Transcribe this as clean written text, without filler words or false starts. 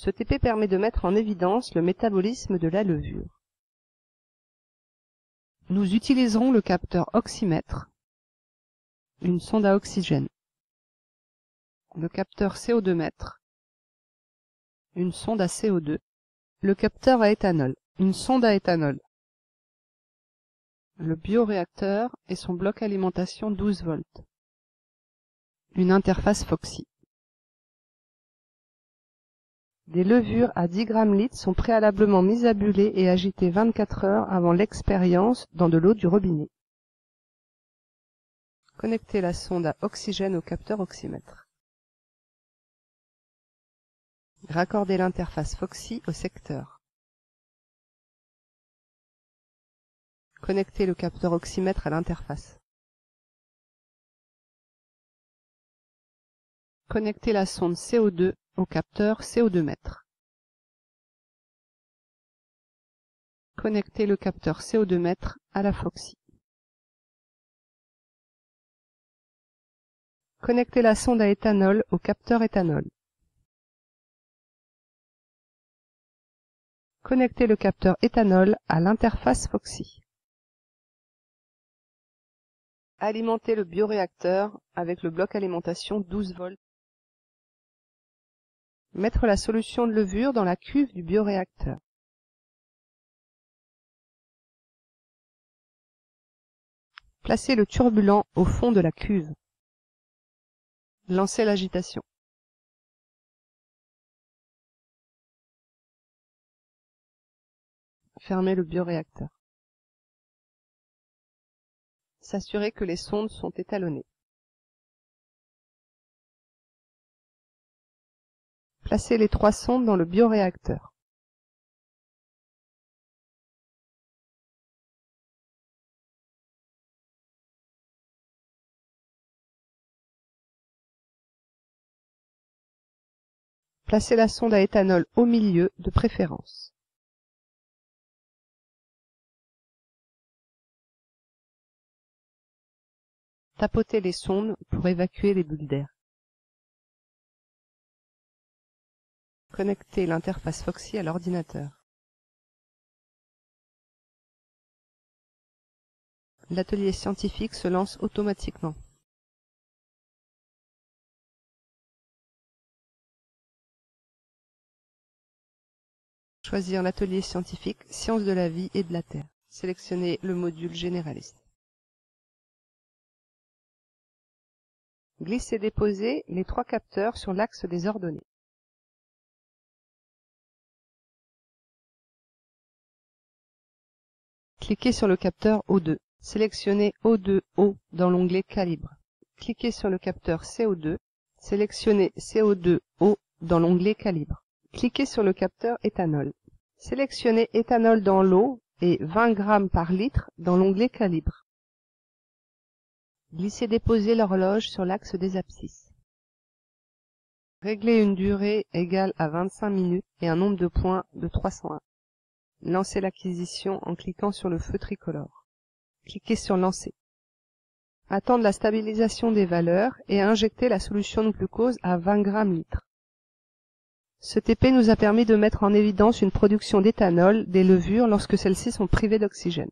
Ce TP permet de mettre en évidence le métabolisme de la levure. Nous utiliserons le capteur oxymètre, une sonde à oxygène, le capteur CO2 mètre, une sonde à CO2, le capteur à éthanol, une sonde à éthanol, le bioréacteur et son bloc alimentation 12 volts, une interface Foxy. Des levures à 10 grammes litre sont préalablement mises à buller et agitées 24 heures avant l'expérience dans de l'eau du robinet. Connectez la sonde à oxygène au capteur oxymètre. Raccordez l'interface Foxy au secteur. Connectez le capteur oxymètre à l'interface. Connectez la sonde CO2 au capteur CO2 mètre. Connectez le capteur CO2 mètre à la Foxy. Connectez la sonde à éthanol au capteur éthanol. Connectez le capteur éthanol à l'interface Foxy. Alimentez le bioréacteur avec le bloc alimentation 12 volts. Mettre la solution de levure dans la cuve du bioréacteur. Placez le turbulent au fond de la cuve. Lancez l'agitation. Fermez le bioréacteur. S'assurer que les sondes sont étalonnées. Placez les 3 sondes dans le bioréacteur. Placez la sonde à éthanol au milieu de préférence. Tapotez les sondes pour évacuer les bulles d'air. Connectez l'interface Foxy à l'ordinateur. L'atelier scientifique se lance automatiquement. Choisir l'atelier scientifique Sciences de la vie et de la Terre. Sélectionnez le module généraliste. Glissez-déposez les 3 capteurs sur l'axe des ordonnées. Cliquez sur le capteur O2. Sélectionnez O2O dans l'onglet Calibre. Cliquez sur le capteur CO2. Sélectionnez CO2O dans l'onglet Calibre. Cliquez sur le capteur éthanol. Sélectionnez éthanol dans l'eau et 20 grammes par litre dans l'onglet Calibre. Glissez-déposez l'horloge sur l'axe des abscisses. Réglez une durée égale à 25 minutes et un nombre de points de 301. Lancez l'acquisition en cliquant sur le feu tricolore. Cliquez sur Lancer. Attendre la stabilisation des valeurs et injecter la solution de glucose à 20 grammes litre. Ce TP nous a permis de mettre en évidence une production d'éthanol des levures lorsque celles-ci sont privées d'oxygène.